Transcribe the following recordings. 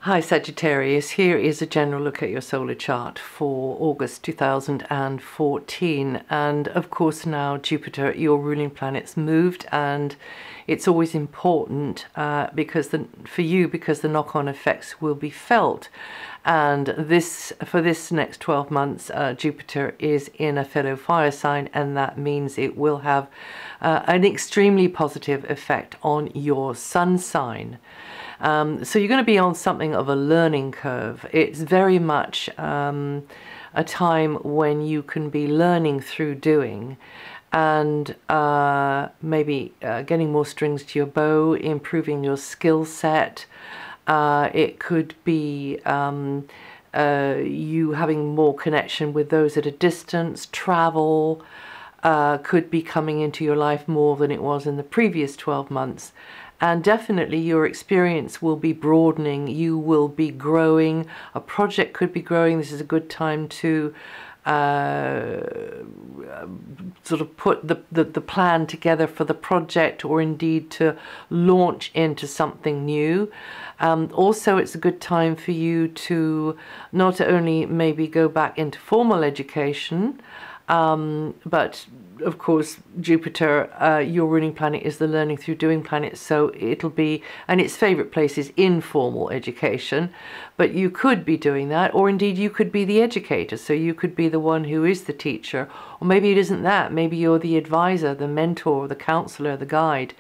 Hi Sagittarius, here is a general look at your solar chart for August 2014, and of course now Jupiter, your ruling planet's moved, and it's always important because the knock-on effects will be felt. And for this next 12 months, Jupiter is in a fellow fire sign, and that means it will have an extremely positive effect on your sun sign. So you're going to be on something of a learning curve. It's very much a time when you can be learning through doing, and maybe getting more strings to your bow, improving your skill set. It could be you having more connection with those at a distance. Travel could be coming into your life more than it was in the previous 12 months. And definitely your experience will be broadening, you will be growing, a project could be growing. This is a good time to sort of put the plan together for the project, or indeed to launch into something new. Also, it's a good time for you to not only maybe go back into formal education, but of course Jupiter, your ruling planet, is the learning through doing planet, so it'll be, and its favorite place is informal education, but you could be doing that, or indeed you could be the educator, so you could be the one who is the teacher, or maybe it isn't that, maybe you're the advisor, the mentor, the counselor, the guide.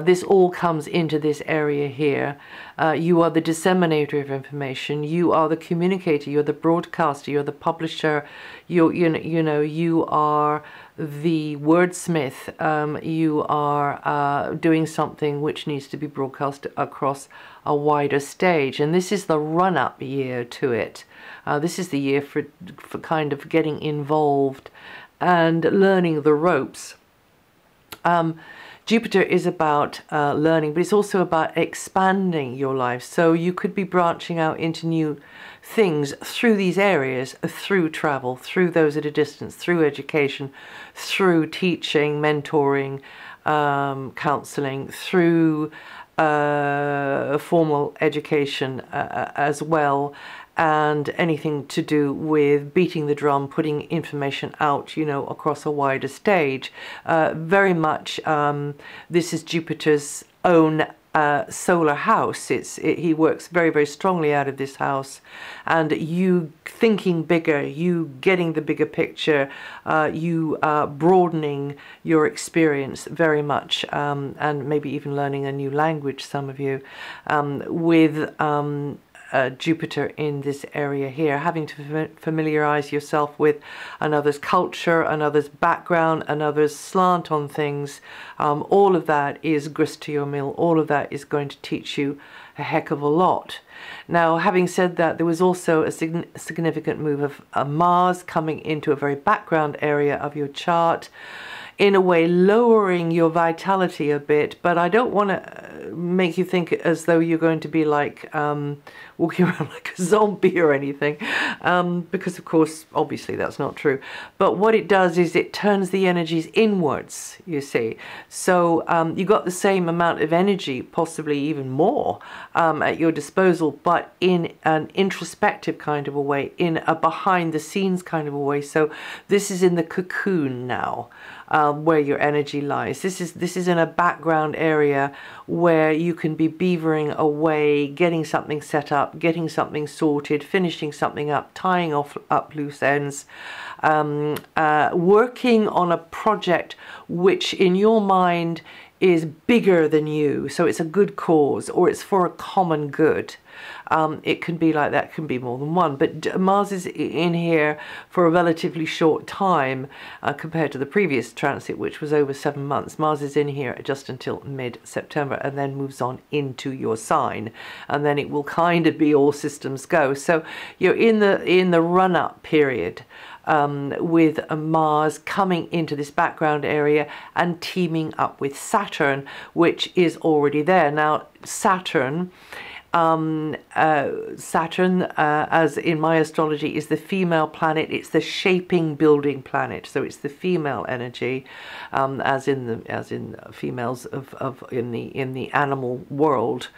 This all comes into this area here. You are the disseminator of information. You are the communicator. You're the broadcaster. You're the publisher. You are the wordsmith. You are doing something which needs to be broadcast across a wider stage. And this is the run-up year to it. This is the year for kind of getting involved and learning the ropes. Jupiter is about learning, but it's also about expanding your life. So you could be branching out into new things through these areas, through travel, through those at a distance, through education, through teaching, mentoring, counseling, through formal education as well, and anything to do with beating the drum, putting information out, across a wider stage. Very much, this is Jupiter's own solar house. He works very, very strongly out of this house, and you thinking bigger, you getting the bigger picture, you broadening your experience very much, and maybe even learning a new language, some of you, with Jupiter in this area here, having to familiarize yourself with another's culture, another's background, another's slant on things. All of that is grist to your mill. All of that is going to teach you a heck of a lot. Now, having said that, there was also a significant move of Mars coming into a very background area of your chart, in a way lowering your vitality a bit, but I don't want to make you think as though you're going to be like walking around like a zombie or anything, because of course obviously that's not true. But what it does is it turns the energies inwards, you see. So you got the same amount of energy, possibly even more, at your disposal, but in an introspective kind of a way, in a behind the scenes kind of a way. So this is in the cocoon now. Where your energy lies. This is in a background area where you can be beavering away, getting something set up, getting something sorted, finishing something up, tying up loose ends, working on a project which in your mind is bigger than you. So it's a good cause, or it's for a common good. It can be like that, can be more than one, but Mars is in here for a relatively short time compared to the previous transit, which was over 7 months. Mars is in here just until mid-September, and then moves on into your sign, and then it will kind of be all systems go. So you're in the run-up period, with Mars coming into this background area and teaming up with Saturn, which is already there. Now, Saturn Saturn, as in my astrology, is the female planet. It's the shaping, building planet. So it's the female energy, as in females in the animal world,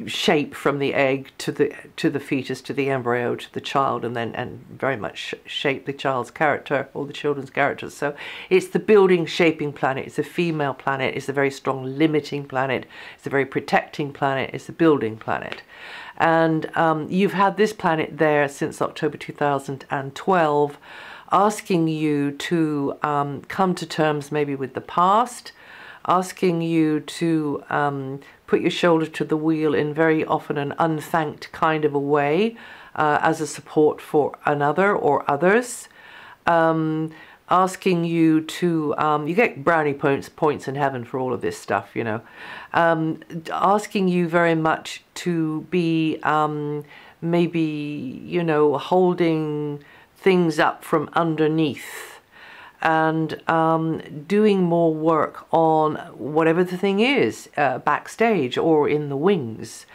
shape from the egg to the fetus, to the embryo, to the child, and very much shape the child's character or the children's characters. So it's the building, shaping planet. It's a female planet. It's a very strong limiting planet. It's a very protecting planet. It's a building planet. And you've had this planet there since October 2012, asking you to come to terms maybe with the past, asking you to put your shoulder to the wheel in very often an unthanked kind of a way, as a support for another or others. Asking you to, you get brownie points in heaven for all of this stuff, you know. Asking you very much to be maybe, you know, holding things up from underneath and doing more work on whatever the thing is, backstage or in the wings.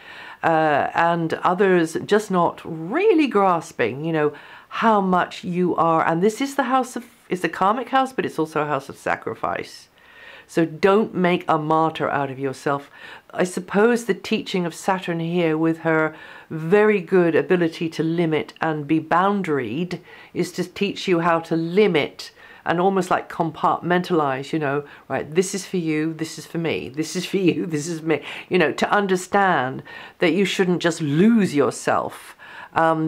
And others just not really grasping, you know, how much you are. And this is the house of, it's a karmic house, but it's also a house of sacrifice. So don't make a martyr out of yourself. I suppose the teaching of Saturn here, with her very good ability to limit and be boundaried, is to teach you how to limit and almost like compartmentalize, you know, right, this is for you, this is for me, this is for you, this is me, you know, to understand that you shouldn't just lose yourself,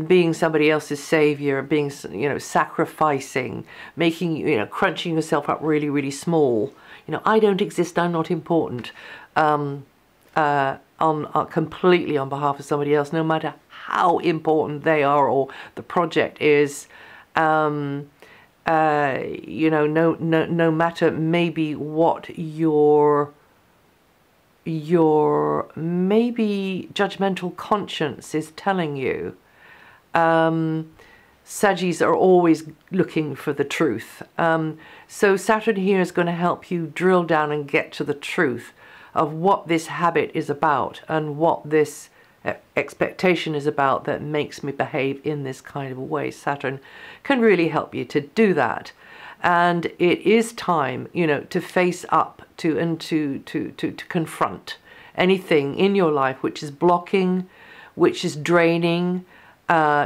being somebody else's savior, being, you know, sacrificing, making, you know, crunching yourself up really, really small. You know, I don't exist, I'm not important, completely on behalf of somebody else, no matter how important they are or the project is. You know, no matter maybe what your maybe judgmental conscience is telling you. Saggies are always looking for the truth. So Saturn here is going to help you drill down and get to the truth of what this habit is about and what this expectation is about that makes me behave in this kind of a way. Saturn can really help you to do that. And it is time, you know, to face up to and to confront anything in your life which is blocking, which is draining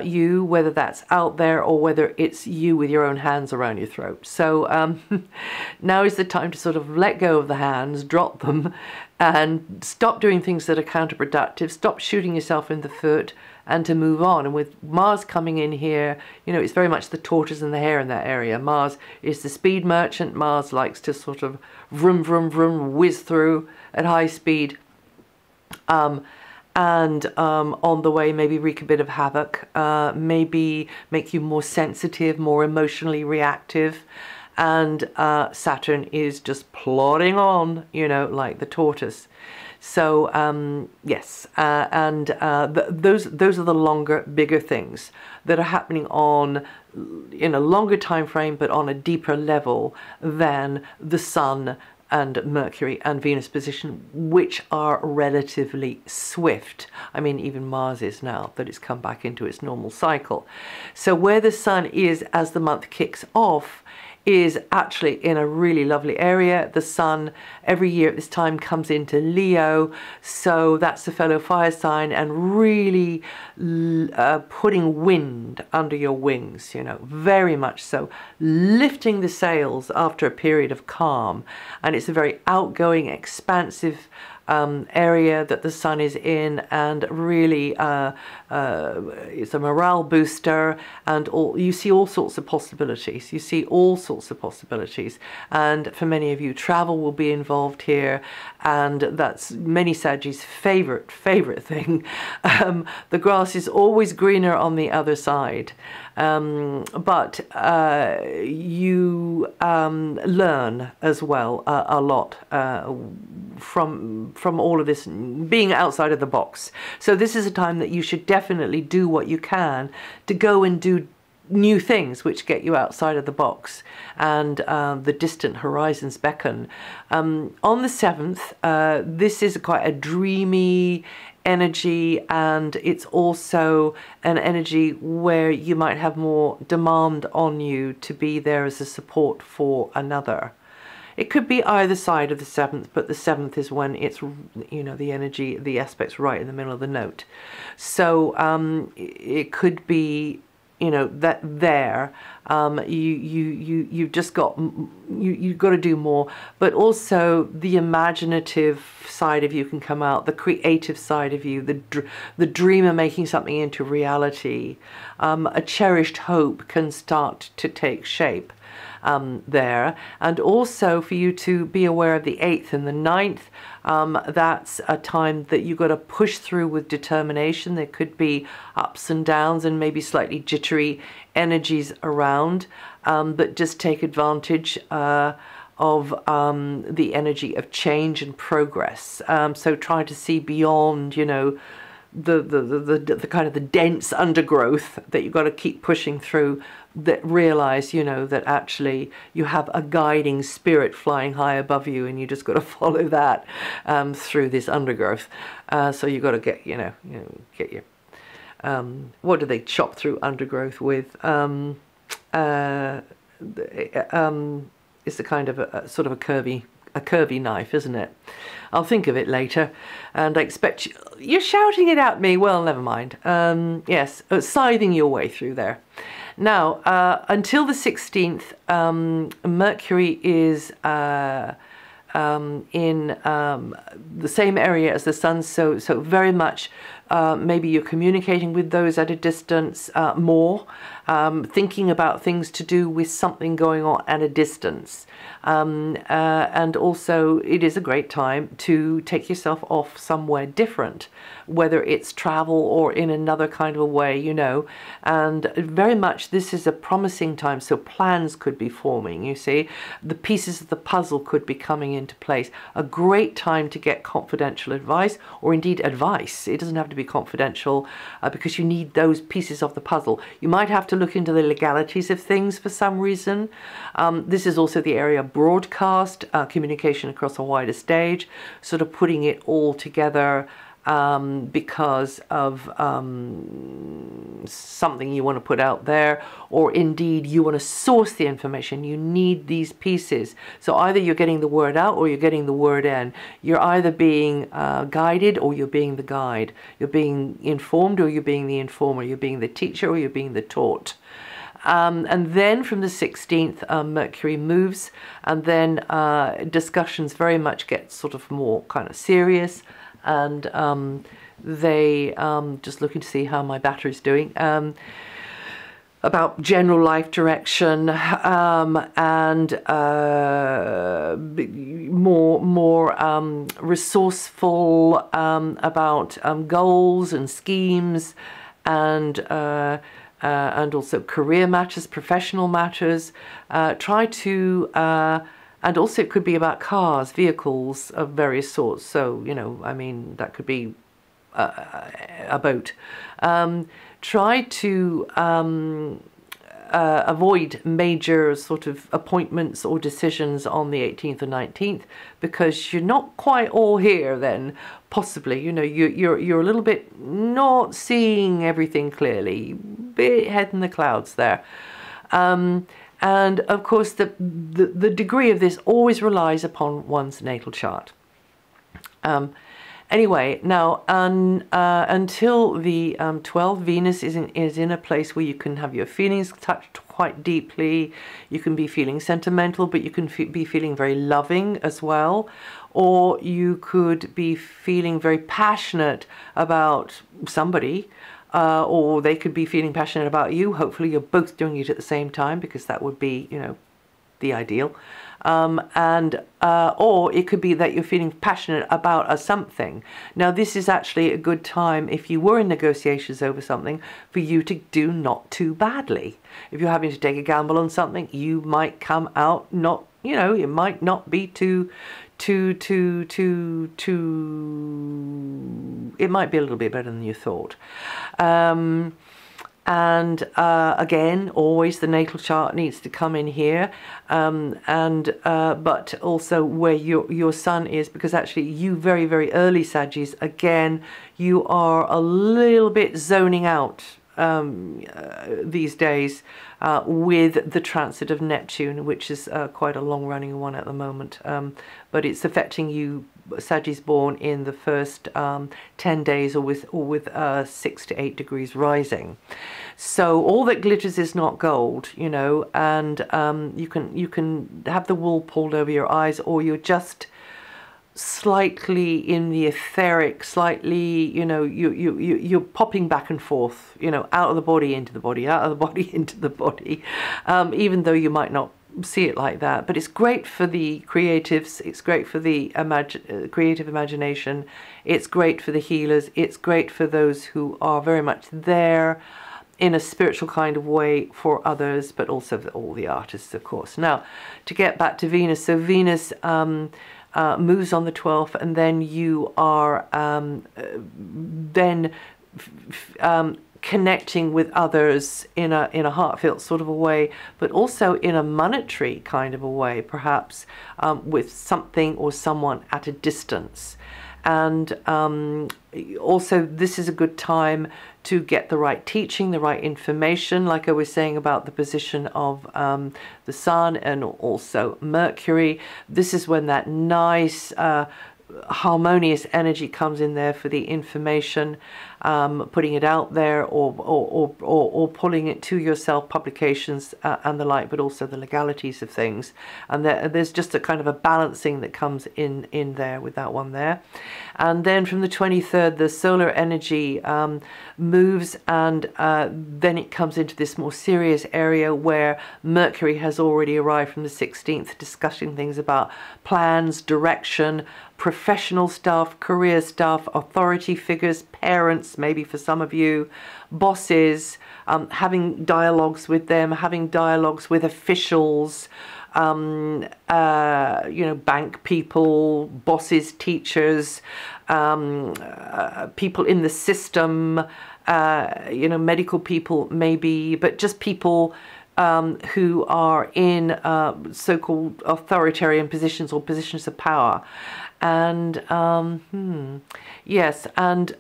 you, whether that's out there or whether it's you with your own hands around your throat. So now is the time to sort of let go of the hands, drop them, and stop doing things that are counterproductive, stop shooting yourself in the foot, and to move on. And with Mars coming in here, you know, it's very much the tortoise and the hare in that area. Mars is the speed merchant. Mars likes to sort of vroom, vroom, vroom, whiz through at high speed. And on the way maybe wreak a bit of havoc, maybe make you more sensitive, more emotionally reactive. And Saturn is just plodding on, you know, like the tortoise. So yes, and those are the longer, bigger things that are happening on in a longer time frame, but on a deeper level than the Sun and Mercury and Venus position, which are relatively swift. I mean, even Mars is now that it's come back into its normal cycle. So where the Sun is as the month kicks off is actually in a really lovely area. The Sun every year at this time comes into Leo, so that's the fellow fire sign, and really putting wind under your wings, you know, very much so, lifting the sails after a period of calm. And it's a very outgoing, expansive area that the Sun is in, and really it's a morale booster, and you see all sorts of possibilities. You see all sorts of possibilities, and for many of you, travel will be involved here, and that's many Saggies' favorite thing. The grass is always greener on the other side. But you learn as well a lot from all of this, being outside of the box. So this is a time that you should definitely do what you can to go and do new things which get you outside of the box, and the distant horizons beckon. On the 7th, this is quite a dreamy energy, and it's also an energy where you might have more demand on you to be there as a support for another. It could be either side of the 7th, but the 7th is when it's, you know, the energy, the aspect's right in the middle of the note. So it could be, you know, that there you've just got, you've got to do more, but also the imaginative side of you can come out, the creative side of you, the dreamer making something into reality. A cherished hope can start to take shape there. And also for you to be aware of the 8th and the 9th. That's a time that you've got to push through with determination. There could be ups and downs and maybe slightly jittery energies around, but just take advantage of the energy of change and progress. So try to see beyond, you know, the kind of the dense undergrowth that you've got to keep pushing through, that realize, you know, that actually you have a guiding spirit flying high above you, and you just got to follow that through this undergrowth. So you've got to get, get your, what do they chop through undergrowth with? It's a kind of a sort of a curvy knife, isn't it? I'll think of it later, and I expect you're shouting it at me. Well, never mind. Yes, scything your way through there. Now, until the 16th, Mercury is in the same area as the Sun, so very much maybe you're communicating with those at a distance more, thinking about things to do with something going on at a distance. And also it is a great time to take yourself off somewhere different, whether it's travel or in another kind of a way, you know. And very much this is a promising time, so plans could be forming, you see. The pieces of the puzzle could be coming into place. A great time to get confidential advice, or indeed advice. It doesn't have to be confidential, because you need those pieces of the puzzle. You might have to look into the legalities of things for some reason. This is also the area of broadcast, communication across a wider stage, sort of putting it all together because of something you want to put out there, or indeed you want to source the information. You need these pieces. So either you're getting the word out or you're getting the word in. You're either being guided or you're being the guide. You're being informed or you're being the informer. You're being the teacher or you're being the taught. And then from the 16th, Mercury moves, and then discussions very much get sort of more kind of serious, and they just looking to see how my battery's doing, about general life direction, and more resourceful about goals and schemes, and also career matters, professional matters. Try to, and also it could be about cars, vehicles of various sorts. So, you know, I mean, that could be a boat. Try to avoid major sort of appointments or decisions on the 18th or 19th, because you're not quite all here then, possibly. You know, you're a little bit not seeing everything clearly, bit head in the clouds there. And of course the degree of this always relies upon one's natal chart. Anyway, now until the 12th, Venus is in a place where you can have your feelings touched quite deeply. You can be feeling sentimental, but you can be feeling very loving as well. Or you could be feeling very passionate about somebody, or they could be feeling passionate about you. Hopefully you're both doing it at the same time, because that would be, you know, the ideal. Or it could be that you're feeling passionate about something. Now, this is actually a good time, if you were in negotiations over something, for you to do not too badly. If you're having to take a gamble on something, you might come out not, you know, it might not be it might be a little bit better than you thought. And again, always the natal chart needs to come in here, but also where your sun is, because actually you very, very early Saggies, again, you are a little bit zoning out these days with the transit of Neptune, which is quite a long-running one at the moment, but it's affecting you Saggies born in the first 10 days or with 6 to 8 degrees rising. So all that glitters is not gold, you know, and you can have the wool pulled over your eyes, or you're just slightly in the etheric, slightly, you know, you're popping back and forth, you know, out of the body into the body, out of the body into the body, even though you might not see it like that. But it's great for the creatives, it's great for the creative imagination, it's great for the healers, it's great for those who are very much there in a spiritual kind of way for others, but also for all the artists, of course. Now, to get back to Venus, so Venus moves on the 12th, and then you are connecting with others in a heartfelt sort of a way, but also in a monetary kind of a way, perhaps with something or someone at a distance. And also this is a good time to get the right teaching, the right information, like I was saying about the position of the Sun and also Mercury. This is when that nice harmonious energy comes in there for the information, putting it out there, or pulling it to yourself, publications and the like, but also the legalities of things. And there's just a kind of a balancing that comes in there with that one there. And then from the 23rd, the solar energy moves, and then it comes into this more serious area where Mercury has already arrived from the 16th, discussing things about plans, direction, professional stuff, career stuff, authority figures, parents, maybe for some of you, bosses, having dialogues with them, having dialogues with officials, you know, bank people, bosses, teachers, people in the system, you know, medical people maybe, but just people who are in so-called authoritarian positions or positions of power. And yes, and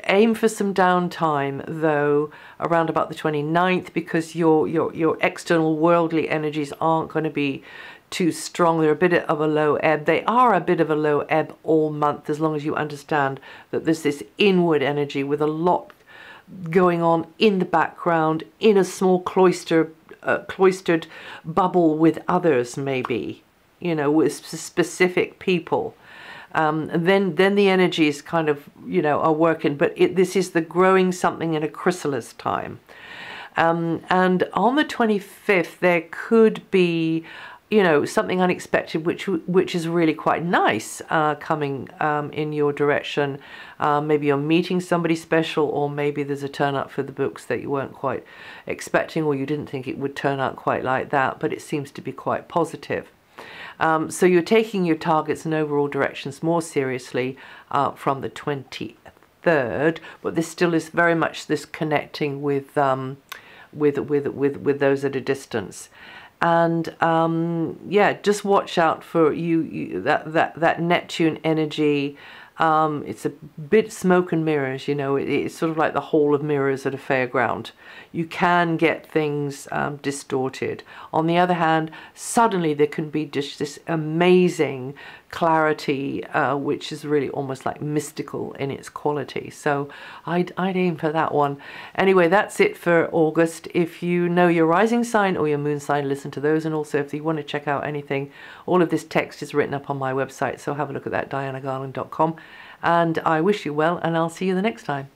aim for some downtime though around about the 29th, because your external worldly energies aren't going to be too strong. They're a bit of a low ebb. They are a bit of a low ebb all month, as long as you understand that there's this inward energy with a lot going on in the background, in a small cloistered bubble with others, maybe, you know, with specific people. And then the energies kind of, you know, are working, but this is the growing something in a chrysalis time. And on the 25th, there could be, you know, something unexpected, which is really quite nice, coming in your direction. Maybe you're meeting somebody special, or maybe there's a turn up for the books that you weren't quite expecting, or you didn't think it would turn out quite like that, but it seems to be quite positive. So you're taking your targets and overall directions more seriously from the 23rd, but there still is very much this connecting with those at a distance. And yeah, just watch out for that Neptune energy. It's a bit smoke and mirrors, you know. It's sort of like the hall of mirrors at a fairground. You can get things distorted. On the other hand, suddenly there can be just this amazing clarity, which is really almost like mystical in its quality. So I'd aim for that one. Anyway, that's it for August. If you know your rising sign or your moon sign, listen to those. And also, if you want to check out anything, all of this text is written up on my website, so have a look at that, DianaGarland.com. And I wish you well, and I'll see you the next time.